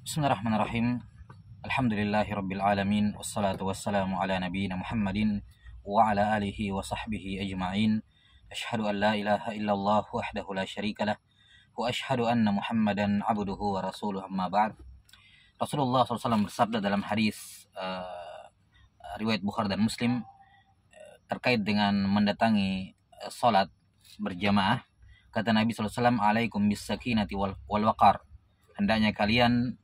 Bismillahirrahmanirrahim. Alhamdulillahirabbil alamin wassalatu wassalamu ala nabiyyina Muhammadin wa ala alihi wa sahbihi ajma'in. Asyhadu an la ilaha illallah wahdahu la syarikalah wa asyhadu anna Muhammadan abduhu wa rasuluh, amma ba'd. Rasulullah SAW bersabda dalam hadis riwayat Bukhari dan Muslim terkait dengan mendatangi salat berjamaah. Kata Nabi SAW, alaikum bis sakinati wal waqar. Hendaknya kalian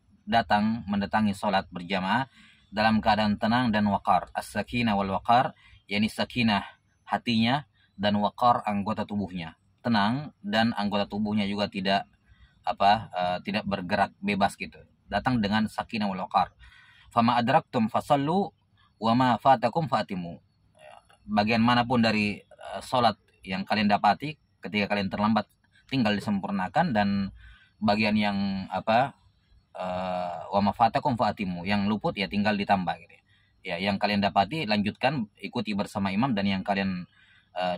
mendatangi salat berjamaah dalam keadaan tenang dan waqar. As-sakinah wal waqar, yakni sakinah hatinya dan waqar anggota tubuhnya. Tenang dan anggota tubuhnya juga tidak bergerak bebas gitu. Datang dengan sakinah wal waqar. Fama adraktum fasallu wa ma fatakum fatimu. Bagian manapun dari salat yang kalian dapati, ketika kalian terlambat tinggal disempurnakan, dan bagian yang wa mafatakum fatimu, yang luput ya tinggal ditambah gitu ya. Yang kalian dapati lanjutkan, ikuti bersama imam, dan yang kalian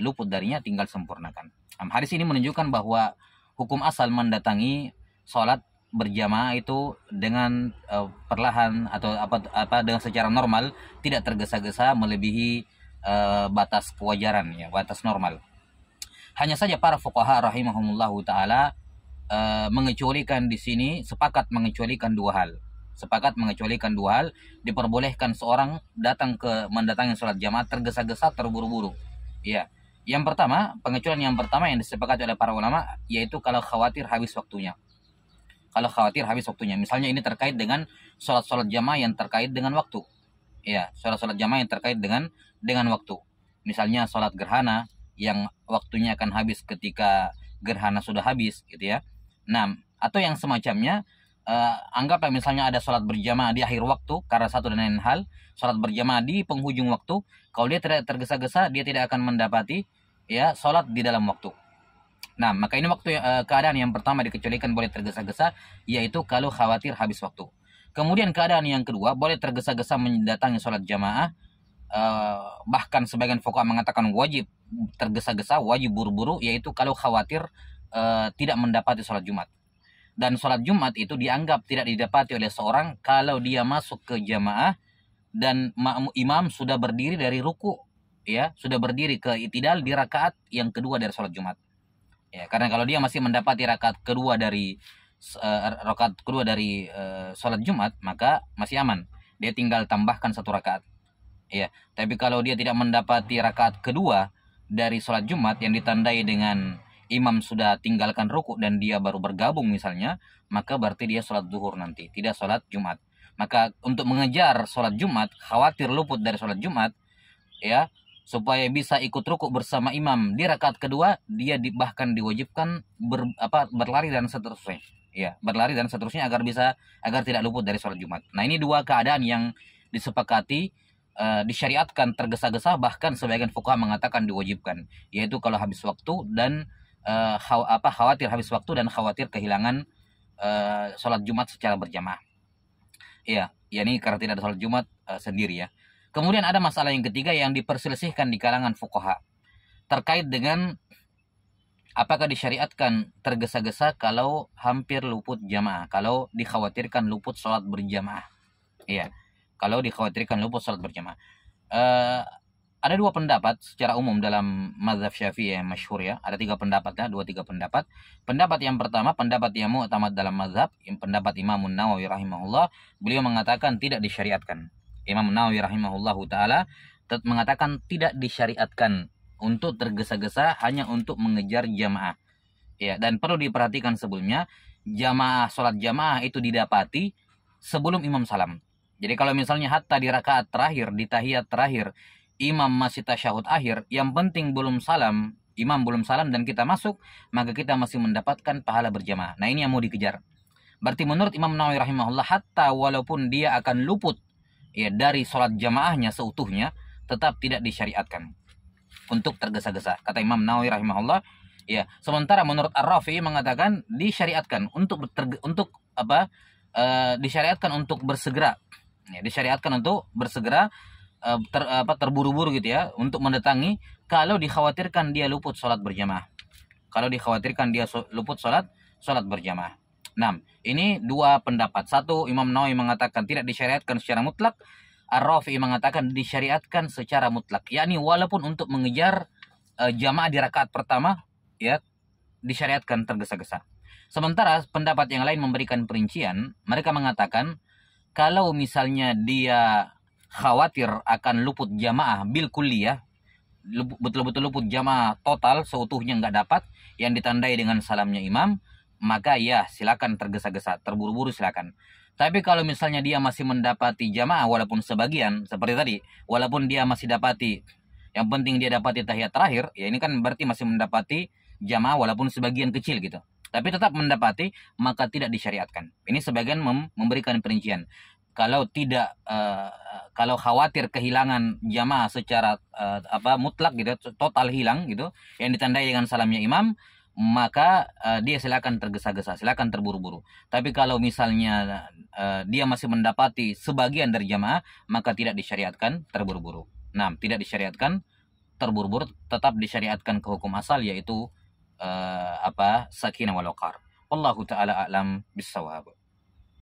luput darinya tinggal sempurnakan. Hadis ini menunjukkan bahwa hukum asal mendatangi sholat berjamaah itu dengan perlahan atau dengan secara normal, tidak tergesa-gesa melebihi batas kewajaran ya, batas normal. Hanya saja para fuqaha rahimahumullahu taala mengecualikan di sini, sepakat mengecualikan dua hal. Diperbolehkan seorang mendatangi sholat jamaah tergesa-gesa, terburu-buru. Ya. Pengecualian yang pertama yang disepakati oleh para ulama, yaitu kalau khawatir habis waktunya. Misalnya ini terkait dengan sholat jamaah yang terkait dengan waktu. Ya, sholat jamaah yang terkait dengan waktu. Misalnya sholat gerhana yang waktunya akan habis ketika gerhana sudah habis gitu ya. Nah, atau yang semacamnya, anggaplah misalnya ada sholat berjamaah di akhir waktu karena satu dan lain hal, sholat berjamaah di penghujung waktu. Kalau dia tidak tergesa-gesa, dia tidak akan mendapati ya sholat di dalam waktu. Nah, maka ini keadaan yang pertama dikecualikan boleh tergesa-gesa, yaitu kalau khawatir habis waktu. Kemudian keadaan yang kedua, boleh tergesa-gesa mendatangi sholat jamaah, bahkan sebagian fuqaha mengatakan wajib tergesa-gesa, wajib buru-buru, yaitu kalau khawatir tidak mendapati sholat Jumat. Dan sholat Jumat itu dianggap tidak didapati oleh seorang kalau dia masuk ke jamaah dan imam sudah berdiri dari ruku, ya, sudah berdiri ke i'tidal di rakaat yang kedua dari sholat Jumat. Ya, karena kalau dia masih mendapati rakaat kedua dari sholat Jumat, maka masih aman. Dia tinggal tambahkan satu rakaat. Ya, tapi kalau dia tidak mendapati rakaat kedua dari sholat Jumat yang ditandai dengan imam sudah tinggalkan ruku dan dia baru bergabung misalnya, maka berarti dia sholat zuhur nanti, tidak sholat Jumat. Maka untuk mengejar sholat Jumat, khawatir luput dari sholat Jumat, ya, supaya bisa ikut ruku bersama imam di rakaat kedua, dia bahkan diwajibkan berlari dan seterusnya. Ya, berlari dan seterusnya agar tidak luput dari sholat Jumat. Nah, ini dua keadaan yang disepakati disyariatkan tergesa-gesa, bahkan sebagian fuqaha mengatakan diwajibkan, yaitu kalau habis waktu dan khawatir habis waktu dan khawatir kehilangan sholat Jumat secara berjamaah. Iya, ini karena tidak ada sholat Jumat sendiri ya. Kemudian ada masalah yang ketiga yang diperselisihkan di kalangan fuqaha terkait dengan apakah disyariatkan tergesa-gesa kalau hampir luput jamaah, kalau dikhawatirkan luput sholat berjamaah. Iya. Kalau dikhawatirkan luput sholat berjamaah. Ada dua pendapat secara umum dalam mazhab Syafi'i yang masyhur ya. Ada tiga pendapat ya, 2-3 pendapat. Pendapat yang pertama, pendapat yang mu'tamad dalam mazhab, pendapat Imam Nawawi rahimahullah, beliau mengatakan tidak disyariatkan. Imam Nawawi rahimahullahu taala mengatakan tidak disyariatkan untuk tergesa-gesa hanya untuk mengejar jamaah. Ya, dan perlu diperhatikan sebelumnya, sholat jamaah itu didapati sebelum imam salam. Jadi kalau misalnya hatta di rakaat terakhir, di tahiyat terakhir, imam masih tasyahud akhir, yang penting imam belum salam dan kita masuk, maka kita masih mendapatkan pahala berjamaah. Nah, ini yang mau dikejar. Berarti menurut Imam Nawawi rahimahullah, hatta walaupun dia akan luput ya dari sholat jamaahnya seutuhnya, tetap tidak disyariatkan untuk tergesa-gesa. Kata Imam Nawawi rahimahullah, ya. Sementara menurut Ar-Rafi'i mengatakan disyariatkan disyariatkan untuk bersegera. Ya, disyariatkan untuk bersegera, terburu-buru gitu ya, untuk mendatangi kalau dikhawatirkan dia luput sholat berjamaah. Kalau dikhawatirkan dia luput sholat berjamaah. Nah, ini dua pendapat. Satu, Imam Nawawi mengatakan tidak disyariatkan secara mutlak. Ar-Rafi'i mengatakan disyariatkan secara mutlak. Yakni walaupun untuk mengejar jamaah di rakaat pertama, ya, disyariatkan tergesa-gesa. Sementara pendapat yang lain memberikan perincian. Mereka mengatakan kalau misalnya dia khawatir akan luput jamaah bil kulliyah, betul-betul luput jamaah total seutuhnya nggak dapat, yang ditandai dengan salamnya imam, maka ya silakan tergesa-gesa, terburu-buru silakan. Tapi kalau misalnya dia masih mendapati jamaah walaupun sebagian, seperti tadi, walaupun dia masih dapati, yang penting dia dapati tahiyat terakhir, ya ini kan berarti masih mendapati jamaah walaupun sebagian kecil gitu. Tapi tetap mendapati, maka tidak disyariatkan. Ini sebagian memberikan perincian. Kalau tidak, kalau khawatir kehilangan jamaah secara mutlak gitu, total hilang gitu, yang ditandai dengan salamnya imam, maka dia silakan tergesa-gesa, silakan terburu-buru. Tapi kalau misalnya dia masih mendapati sebagian dari jamaah, maka tidak disyariatkan terburu-buru. Nah, tidak disyariatkan terburu-buru, tetap disyariatkan ke hukum asal, yaitu sakinah wal waqar. Wallahu taala a'lam bissawab.